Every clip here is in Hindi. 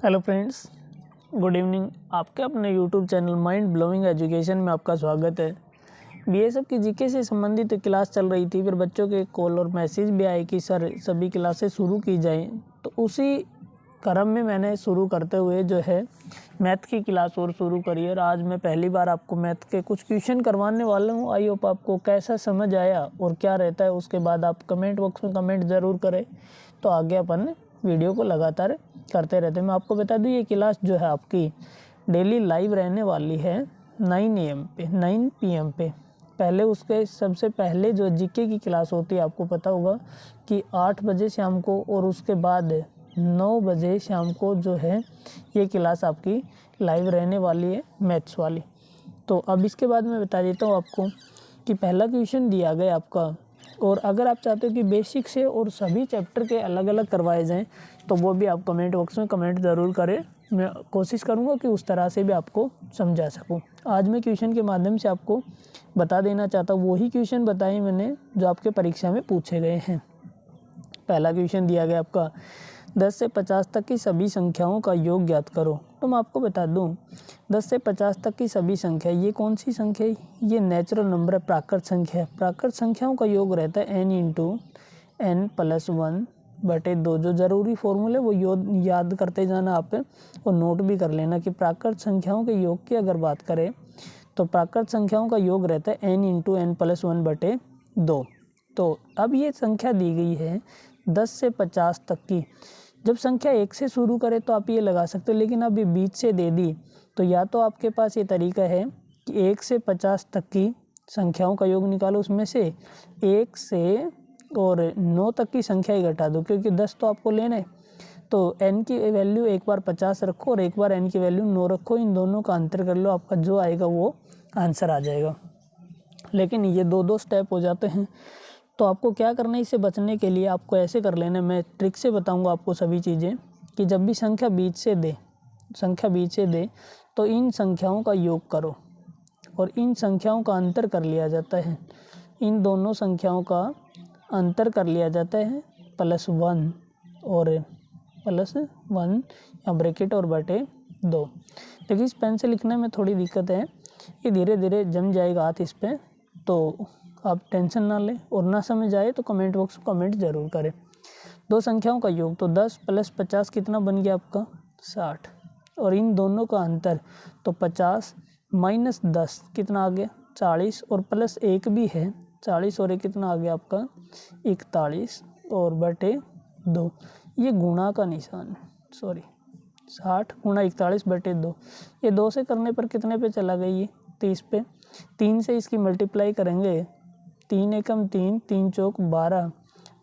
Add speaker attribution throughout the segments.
Speaker 1: Hello friends, good evening. आपके अपने YouTube channel mind blowing education में आपका स्वागत है। बीएसएफ की जीके से संबंधित क्लास चल रही थी, फिर बच्चों के कॉल और मैसेज भी आए कि सर सभी क्लासेस शुरू की जाएं, तो उसी क्रम में मैंने शुरू करते हुए जो है मैथ की क्लास और शुरू करी है। और आज मैं पहली बार आपको मैथ के कुछ क्वेश्चन करवाने वाला हूँ। आई होप आपको कैसा समझ आया और क्या रहता है, उसके बाद आप कमेंट बॉक्स में कमेंट ज़रूर करें, तो आगे अपन वीडियो को लगातार करते रहते हैं। मैं आपको बता दूं, ये क्लास जो है आपकी डेली लाइव रहने वाली है 9 PM पे। पहले उसके सबसे पहले जो जीके की क्लास होती है, आपको पता होगा कि 8 बजे शाम को, और उसके बाद 9 बजे शाम को जो है ये क्लास आपकी लाइव रहने वाली है मैथ्स वाली। तो अब इसके बाद मैं बता देता हूँ आपको कि पहला क्वेश्चन दिया गया आपका, और अगर आप चाहते हो कि बेसिक से और सभी चैप्टर के अलग अलग करवाए जाएं, तो वो भी आप कमेंट बॉक्स में कमेंट ज़रूर करें। मैं कोशिश करूंगा कि उस तरह से भी आपको समझा सकूं। आज मैं क्वेश्चन के माध्यम से आपको बता देना चाहता हूँ, वही क्वेश्चन बताए मैंने जो आपके परीक्षा में पूछे गए हैं। पहला क्वेश्चन दिया गया आपका 10 से 50 तक की सभी संख्याओं का योग ज्ञात करो। तो मैं आपको बता दूं, 10 से 50 तक की सभी संख्या, ये कौन सी संख्या है? ये नेचुरल नंबर है, प्राकृत संख्या है। प्राकृत संख्याओं का योग रहता है n×n+1/2। जो ज़रूरी फॉर्मूले वो याद करते जाना आप, और नोट भी कर लेना कि प्राकृत संख्याओं के योग की अगर बात करें तो प्राकृत संख्याओं का योग रहता है n×n+1/2। तो अब ये संख्या दी गई है 10 से 50 तक की। जब संख्या 1 से शुरू करें तो आप ये लगा सकते हो, लेकिन अब ये बीच से दे दी, तो या तो आपके पास ये तरीका है कि 1 से 50 तक की संख्याओं का योग निकालो, उसमें से 1 से और 9 तक की संख्या ही घटा दो, क्योंकि 10 तो आपको लेना है। तो n की वैल्यू एक बार 50 रखो और एक बार n की वैल्यू 9 रखो, इन दोनों का अंतर कर लो, आपका जो आएगा वो आंसर आ जाएगा। लेकिन ये दो स्टेप हो जाते हैं, तो आपको क्या करना है, इससे बचने के लिए आपको ऐसे कर लेना है। मैं ट्रिक से बताऊंगा आपको सभी चीज़ें, कि जब भी संख्या बीच से दे तो इन संख्याओं का योग करो, और इन संख्याओं का अंतर कर लिया जाता है। इन दोनों संख्याओं का अंतर कर लिया जाता है +1 और +1 या ब्रैकेट और बटे 2। देखिए, इस पेन से लिखने में थोड़ी दिक्कत है, ये धीरे धीरे जम जाएगा हाथ इस पर, तो आप टेंशन ना लें। और ना समझ आए तो कमेंट बॉक्स में कमेंट जरूर करें। दो संख्याओं का योग, तो 10 + 50 कितना बन गया आपका? 60। और इन दोनों का अंतर, तो 50 - 10 कितना आ गया? 40। और +1 भी है, 40 और 1 कितना आ गया आपका? 41 और बटे 2। ये गुणा का निशान है, सॉरी, 60 × 41/2। ये 2 से करने पर कितने पे चला गया? ये 30 पे। 3 से इसकी मल्टीप्लाई करेंगे, 3 एकम 3, 3 चौक 12,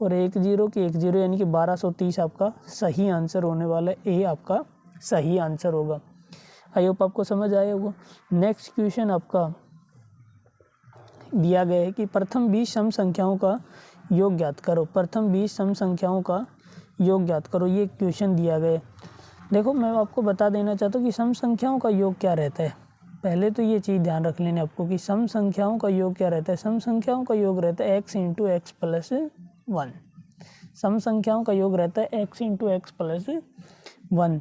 Speaker 1: और 1 0 की 1 0, यानी कि 1230 आपका सही आंसर होने वाला है। ए आपका सही आंसर होगा। आई होप आपको समझ आया होगा। नेक्स्ट क्वेश्चन आपका दिया गया है कि प्रथम 20 सम संख्याओं का योग ज्ञात करो। प्रथम 20 सम संख्याओं का योग ज्ञात करो, ये क्वेश्चन दिया गया है। देखो, मैं आपको बता देना चाहता हूँ कि सम संख्याओं का योग क्या रहता है। पहले तो ये चीज़ ध्यान रख लेना आपको कि सम संख्याओं का योग क्या रहता है। सम संख्याओं का योग रहता है x × x+1। सम संख्याओं का योग रहता है x × x+1।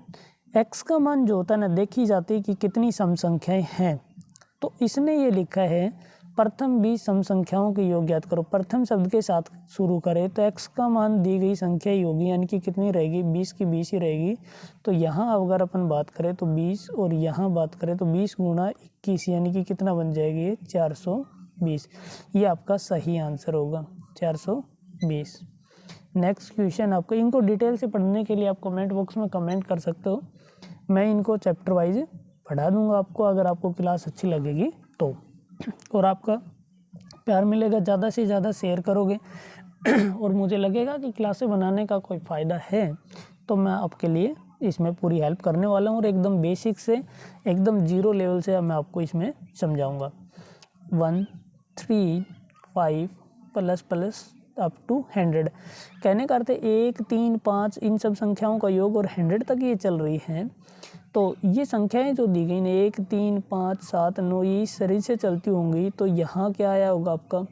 Speaker 1: x का मान जो होता है ना, देखी जाती है कि कितनी सम संख्याएं हैं। तो इसने ये लिखा है प्रथम 20 सम संख्याओं के योग ज्ञात करो। प्रथम शब्द के साथ शुरू करें तो x का मान दी गई संख्या ही होगी, यानी कि कितनी रहेगी? 20 की 20 ही रहेगी। तो यहाँ अगर अपन बात करें तो 20, और यहाँ बात करें तो 20 × 21, यानी कि कितना बन जाएगी? 420। ये आपका सही आंसर होगा, 420। नेक्स्ट क्वेश्चन आपको, इनको डिटेल से पढ़ने के लिए आप कमेंट बॉक्स में कमेंट कर सकते हो। मैं इनको चैप्टर वाइज पढ़ा दूंगा आपको, अगर आपको क्लास अच्छी लगेगी तो, और आपका प्यार मिलेगा, ज़्यादा से ज़्यादा शेयर करोगे और मुझे लगेगा कि क्लासें बनाने का कोई फ़ायदा है, तो मैं आपके लिए इसमें पूरी हेल्प करने वाला हूँ। और एकदम बेसिक से, एकदम 0 लेवल से मैं आपको इसमें समझाऊँगा। 1 3 5 ++ अप टू 100। कहने का अर्थ है 1 3 5 इन सब संख्याओं का योग, और 100 तक ये चल रही हैं। तो ये संख्याएं जो दी गई हैं 1 3 5 7 9, ये इस शरीर से चलती होंगी। तो यहाँ क्या आया होगा आपका?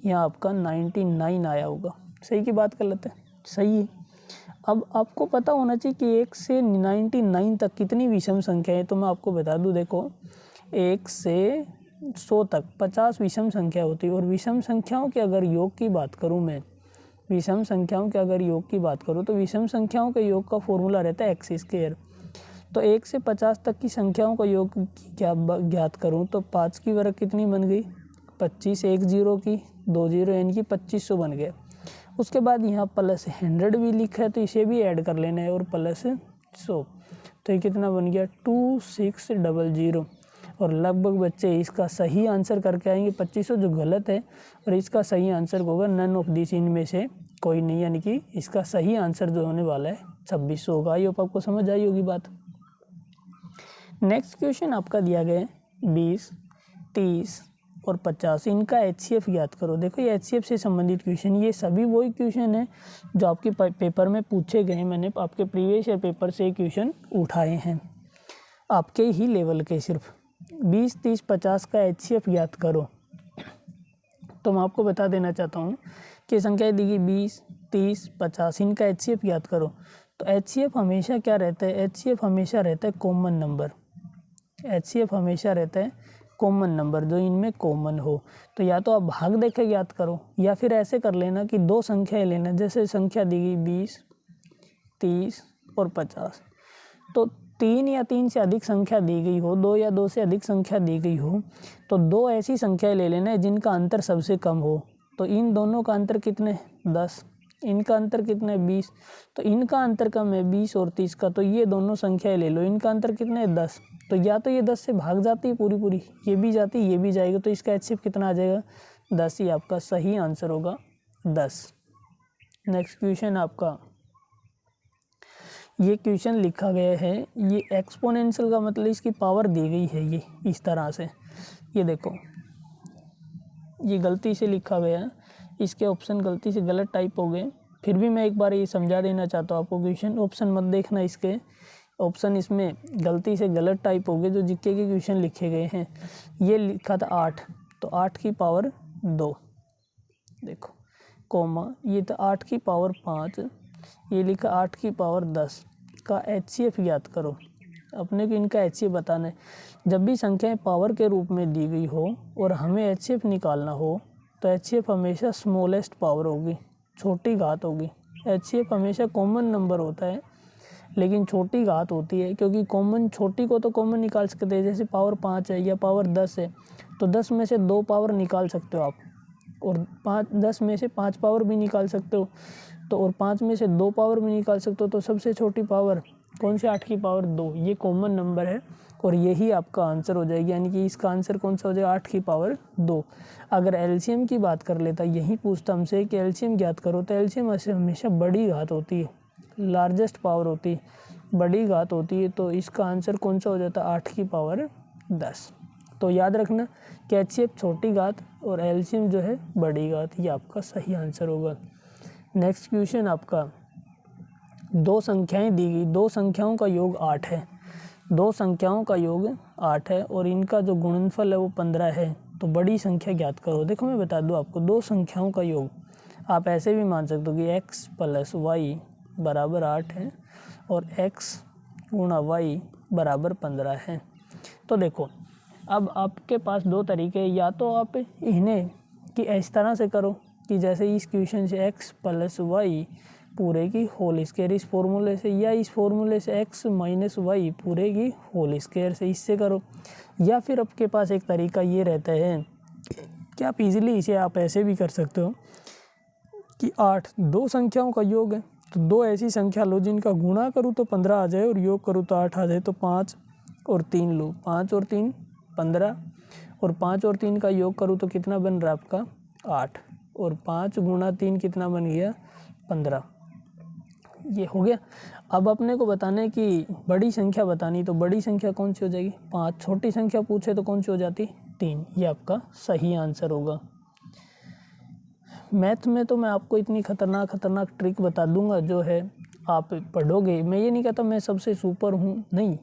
Speaker 1: यहाँ आपका 99 आया होगा। सही की बात कर लेते हैं, सही है। अब आपको पता होना चाहिए कि 1 से 99 तक कितनी विषम संख्या है। तो मैं आपको बता दूं, देखो 1 से 100 तक 50 विषम संख्या होती है। और विषम संख्याओं के अगर योग की बात करूं मैं, विषम संख्याओं के अगर योग की बात करूं तो विषम संख्याओं के योग का फॉर्मूला रहता है एक्स स्क्वायर। तो 1 से 50 तक की संख्याओं का योग ज्ञात करूं तो 5 की वर्ग कितनी बन गई 25, 1 0 की 2 0 यानी कि 2500 बन गया। उसके बाद यहाँ प्लस 100 भी लिखा है तो इसे भी ऐड कर लेना है और प्लस 100, तो ये कितना बन गया 2600। और लगभग बच्चे इसका सही आंसर करके आएंगे 2500, जो गलत है, और इसका सही आंसर होगा नन ऑफ दिस, इनमें से कोई नहीं, यानी कि इसका सही आंसर जो होने वाला है 2600 होगा। आई होप आपको समझ आई होगी बात। नेक्स्ट क्वेश्चन आपका दिया गया है 20, 30 और 50, इनका HCF ज्ञात करो। देखो ये HCF से संबंधित क्वेश्चन, ये सभी वही क्वेश्चन है जो आपके पेपर में पूछे गए। मैंने आपके प्रीवियस ईयर पेपर से क्वेश्चन उठाए हैं, आपके ही लेवल के सिर्फ। 20, 30, 50 का HCF ज्ञात करो। तो मैं आपको बता देना चाहता हूँ कि संख्या दी गई 20, 30, 50, इनका HCF ज्ञात करो। तो HCF हमेशा क्या रहता है, HCF हमेशा रहता है कॉमन नंबर। HCF हमेशा रहता है कॉमन नंबर, जो इनमें कॉमन हो। तो या तो आप भाग देकर ज्ञात करो, या फिर ऐसे कर लेना कि दो संख्याएं लेना। जैसे संख्या दी गई 20, 30 और 50, तो 3 या 3 से अधिक संख्या दी गई हो, 2 या 2 से अधिक संख्या दी गई हो, तो दो ऐसी संख्याएं ले लेना है जिनका अंतर सबसे कम हो। तो इन दोनों का अंतर कितने 10, इनका अंतर कितना है 20, तो इनका अंतर कम है 20 और 30 का, तो ये दोनों संख्याएं ले लो, इनका अंतर कितना है 10। तो या तो ये 10 से भाग जाती है पूरी, ये भी जाती ये भी जाएगा, तो इसका HCF कितना आ जाएगा 10 ही आपका सही आंसर होगा 10। नेक्स्ट क्वेश्चन आपका, ये क्वेश्चन लिखा गया है, ये एक्सपोनेंशियल का मतलब इसकी पावर दी गई है ये इस तरह से। ये देखो ये गलती से लिखा गया है, इसके ऑप्शन गलती से गलत टाइप हो गए। फिर भी मैं एक बार ये समझा देना चाहता हूँ आपको क्वेश्चन, ऑप्शन मत देखना, इसके ऑप्शन इसमें गलती से गलत टाइप हो गए जो जीके के क्वेश्चन लिखे गए हैं। ये लिखा था 8, तो 8 की पावर 2, देखो कोमा, ये था 8 की पावर 5, ये लिखा 8 की पावर 10 का HCF ज्ञात करो। अपने को इनका HCF बताना है। जब भी संख्याएं पावर के रूप में दी गई हो और हमें HCF निकालना हो तो HCF हमेशा स्मॉलेस्ट पावर होगी, छोटी घात होगी। HCF हमेशा कॉमन नंबर होता है लेकिन छोटी घात होती है, क्योंकि कॉमन, छोटी को तो कॉमन निकाल सकते हैं। जैसे पावर 5 है या पावर 10 है, तो 10 में से 2 पावर निकाल सकते हो आप, और 10 में से 5 पावर भी निकाल सकते हो, तो और 5 में से 2 पावर भी निकाल सकते हो। तो सबसे छोटी पावर कौन सी, 8 की पावर 2, ये कॉमन नंबर है और यही आपका आंसर हो जाएगी। यानी कि इसका आंसर कौन सा हो जाएगा 8 की पावर 2। अगर एलसीएम की बात कर लेता, यही पूछता हमसे कि एलसीएम ज्ञात करो, तो एलसीएम हमेशा बड़ी घात होती है, लार्जेस्ट पावर होती है, बड़ी घात होती है। तो इसका आंसर कौन सा हो जाता है 8 की पावर 10। तो याद रखना कि HCF छोटी घात और एलसीएम जो है बड़ी घात, ये आपका सही आंसर होगा। नेक्स्ट क्वेश्चन आपका, दो संख्याएं दी गई, दो संख्याओं का योग 8 है, दो संख्याओं का योग 8 है और इनका जो गुणनफल है वो 15 है, तो बड़ी संख्या ज्ञात करो। देखो मैं बता दूं आपको, दो संख्याओं का योग आप ऐसे भी मान सकते हो कि x + y बराबर 8 है और x गुणा y बराबर 15 है। तो देखो अब आपके पास दो तरीके, या तो आप इन्हें कि इस तरह से करो कि जैसे इस क्वेश्चन से x + y पूरे की होल स्क्वायर इस फॉर्मूले से, या इस फॉर्मूले से x - y पूरे की होल स्क्वायर से, इससे करो। या फिर आपके पास एक तरीका ये रहता है कि आप इजीली इसे आप ऐसे भी कर सकते हो कि 8 दो संख्याओं का योग है, तो दो ऐसी संख्या लो जिनका गुणा करूँ तो 15 आ जाए और योग करूँ तो 8 आ जाए। तो 5 और 3 लो, 5 और 3 15, और 5 और 3 का योग करूँ तो कितना बन रहा है आपका 8, और 5 गुणा 3 कितना बन गया 15, ये हो गया। अब अपने को बताना है कि बड़ी संख्या बतानी, तो बड़ी संख्या कौन सी हो जाएगी 5, छोटी संख्या पूछे तो कौन सी हो जाती 3, ये आपका सही आंसर होगा। मैथ में तो मैं आपको इतनी खतरनाक ट्रिक बता दूंगा जो है आप पढ़ोगे। मैं ये नहीं कहता मैं सबसे सुपर हूँ, नहीं,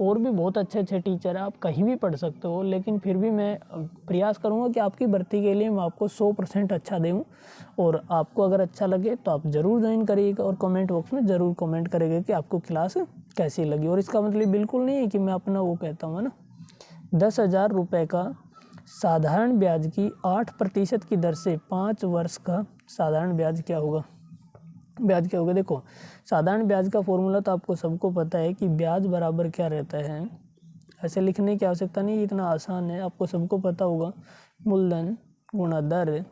Speaker 1: और भी बहुत अच्छे अच्छे टीचर हैं, आप कहीं भी पढ़ सकते हो, लेकिन फिर भी मैं प्रयास करूँगा कि आपकी भर्ती के लिए मैं आपको 100% अच्छा दूँ। और आपको अगर अच्छा लगे तो आप ज़रूर ज्वाइन करिएगा और कमेंट बॉक्स में ज़रूर कमेंट करिएगा कि आपको क्लास कैसी लगी। और इसका मतलब बिल्कुल नहीं है कि मैं अपना वो कहता हूँ ना, 10,000 रुपये का साधारण ब्याज की 8% की दर से 5 वर्ष का साधारण ब्याज क्या होगा। देखो, साधारण ब्याज का फॉर्मूला तो आपको सबको पता है कि ब्याज बराबर क्या रहता है। ऐसे लिखने की आवश्यकता नहीं, इतना आसान है, आपको सबको पता होगा। मूलधन गुणा दर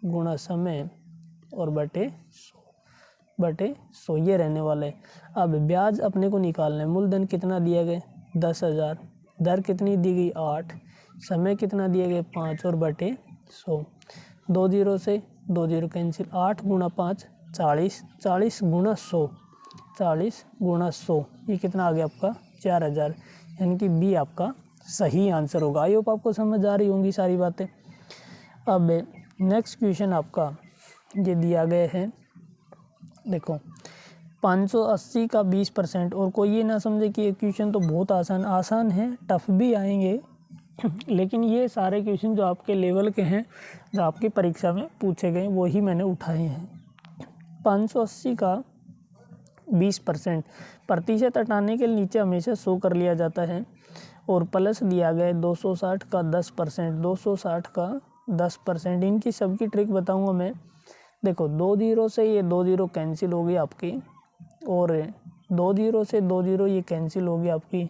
Speaker 1: गुणा समय और बटे 100 ये रहने वाले। अब ब्याज अपने को निकालना है। मूलधन कितना दिया गया 10,000, दर कितनी दी गई 8, समय कितना दिया गया 5 और बटे 100। 2 जीरो से 2 जीरो कैंसिल, 8 गुणा 5 40, 40 गुणा 100, 40 गुणा 100 ये कितना आ गया आपका 4,000, यानी कि बी आपका सही आंसर होगा। आई होप आपको समझ आ रही होंगी सारी बातें। अब नेक्स्ट क्वेश्चन आपका ये दिया गया है, देखो 580 का 20%। और कोई ये ना समझे कि ये क्वेश्चन तो बहुत आसान है, टफ भी आएंगे लेकिन ये सारे क्वेश्चन जो आपके लेवल के हैं, जो आपकी परीक्षा में पूछे गए, वही मैंने उठाए हैं। 580 का 20% प्रतिशत हटाने के नीचे हमेशा 100 कर लिया जाता है। और प्लस दिया गया 260 का 10%, 260 का 10%। इनकी सबकी ट्रिक बताऊंगा मैं। देखो 2 जीरो से ये 2 जीरो कैंसिल हो गई आपकी, और 2 जीरो से 2 जीरो ये कैंसिल हो गई आपकी।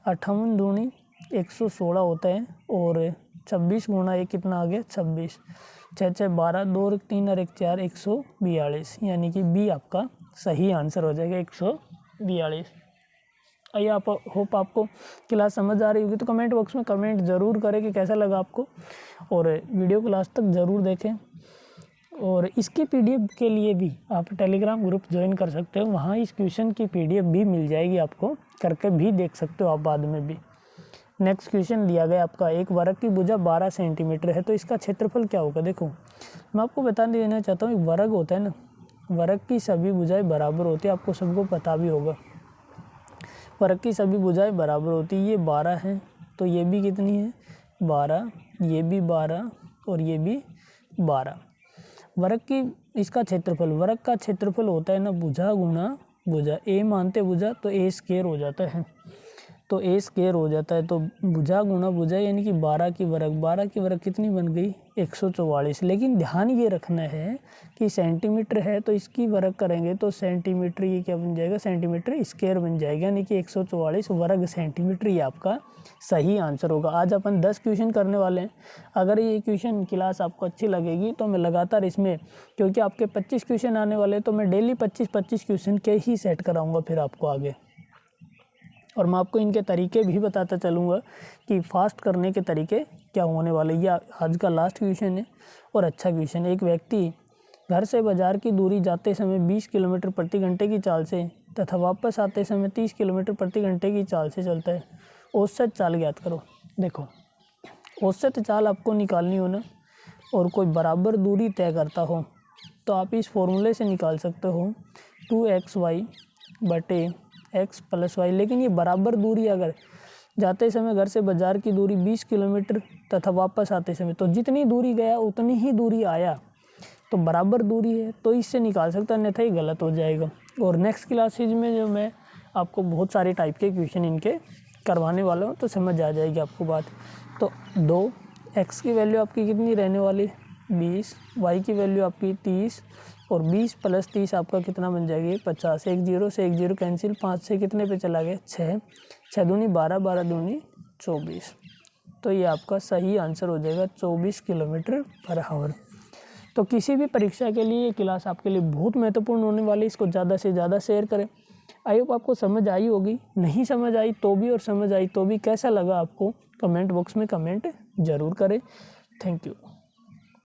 Speaker 1: 58 दूनी 116 होता है, और 26 गुणा ये कितना आ गया 26, 6 6 12, 2 और 3 और 1 4, 142, यानी कि बी आपका सही आंसर हो जाएगा 142। आइए, आप होप आपको क्लास समझ आ रही होगी, तो कमेंट बॉक्स में कमेंट ज़रूर करें कि कैसा लगा आपको, और वीडियो को लास्ट तक ज़रूर देखें। और इसकी पीडीएफ के लिए भी आप टेलीग्राम ग्रुप ज्वाइन कर सकते हो, वहाँ इस क्वेश्चन की पीडीएफ भी मिल जाएगी, आपको करके भी देख सकते हो आप बाद में भी। नेक्स्ट क्वेश्चन दिया गया आपका, एक वर्ग की भुजा 12 सेंटीमीटर है, तो इसका क्षेत्रफल क्या होगा। देखो मैं आपको बता देना चाहता हूँ, एक वर्ग होता है ना, वर्ग की सभी भुजाएं बराबर होती है, आपको सबको पता भी होगा। वर्ग की सभी भुजाएं बराबर होती है, ये 12 है तो ये भी कितनी है 12, ये भी 12 और ये भी 12। वर्ग की इसका क्षेत्रफल, वर्ग का क्षेत्रफल होता है ना भुजा गुणा भुजा, ए मानते भुजा तो ए स्क्वायर हो जाता है, तो ए स्क्वायर हो जाता है। तो भुजा गुणा भुजा यानी कि 12 की वर्ग, 12 की वर्ग कितनी बन गई 144। लेकिन ध्यान ये रखना है कि सेंटीमीटर है तो इसकी वर्ग करेंगे तो सेंटीमीटर ये क्या बन जाएगा, सेंटीमीटर स्क्वायर बन जाएगा, यानी कि 144 वर्ग सेंटीमीटर ये आपका सही आंसर होगा। आज अपन 10 क्वेश्चन करने वाले हैं। अगर ये क्वेश्चन क्लास आपको अच्छी लगेगी तो मैं लगातार इसमें, क्योंकि आपके 25 क्वेश्चन आने वाले हैं, तो मैं डेली 25 क्वेश्चन के ही सेट कराऊंगा फिर आपको आगे। और मैं आपको इनके तरीके भी बताता चलूँगा कि फास्ट करने के तरीके क्या होने वाले। ये आज का लास्ट क्वेश्चन है और अच्छा क्वेश्चन है। एक व्यक्ति घर से बाजार की दूरी जाते समय 20 किलोमीटर प्रति घंटे की चाल से तथा वापस आते समय 30 किलोमीटर प्रति घंटे की चाल से चलता है। औसत चाल ज्ञात करो। देखो औसत चाल आपको निकालनी हो ना, और कोई बराबर दूरी तय करता हो, तो आप इस फॉर्मूले से निकाल सकते हो 2xy बटे x प्लस वाई। लेकिन ये बराबर दूरी, अगर जाते समय घर से बाजार की दूरी 20 किलोमीटर तथा वापस आते समय, तो जितनी दूरी गया उतनी ही दूरी आया, तो बराबर दूरी है, तो इससे निकाल सकता, अन्यथा ही गलत हो जाएगा। और नेक्स्ट क्लासेज में जो मैं आपको बहुत सारे टाइप के क्वेश्चन इनके करवाने वाला हूँ, तो समझ आ जाएगी आपको बात। तो 2x की वैल्यू आपकी कितनी रहने वाली 20, y की वैल्यू आपकी 30, और 20 प्लस 30 आपका कितना बन जाएगी 50। 1 जीरो से 1 जीरो कैंसिल, 5 से कितने पे चला गया 6, 6 दूनी 12, 12 दूनी 24। तो ये आपका सही आंसर हो जाएगा 24 किलोमीटर पर आवर। तो किसी भी परीक्षा के लिए ये क्लास आपके लिए बहुत महत्वपूर्ण होने वाली, इसको ज़्यादा से ज़्यादा शेयर करें। आई होप आपको समझ आई होगी, नहीं समझ आई तो भी और समझ आई तो भी, कैसा लगा आपको कमेंट बॉक्स में कमेंट ज़रूर करें। Thank you.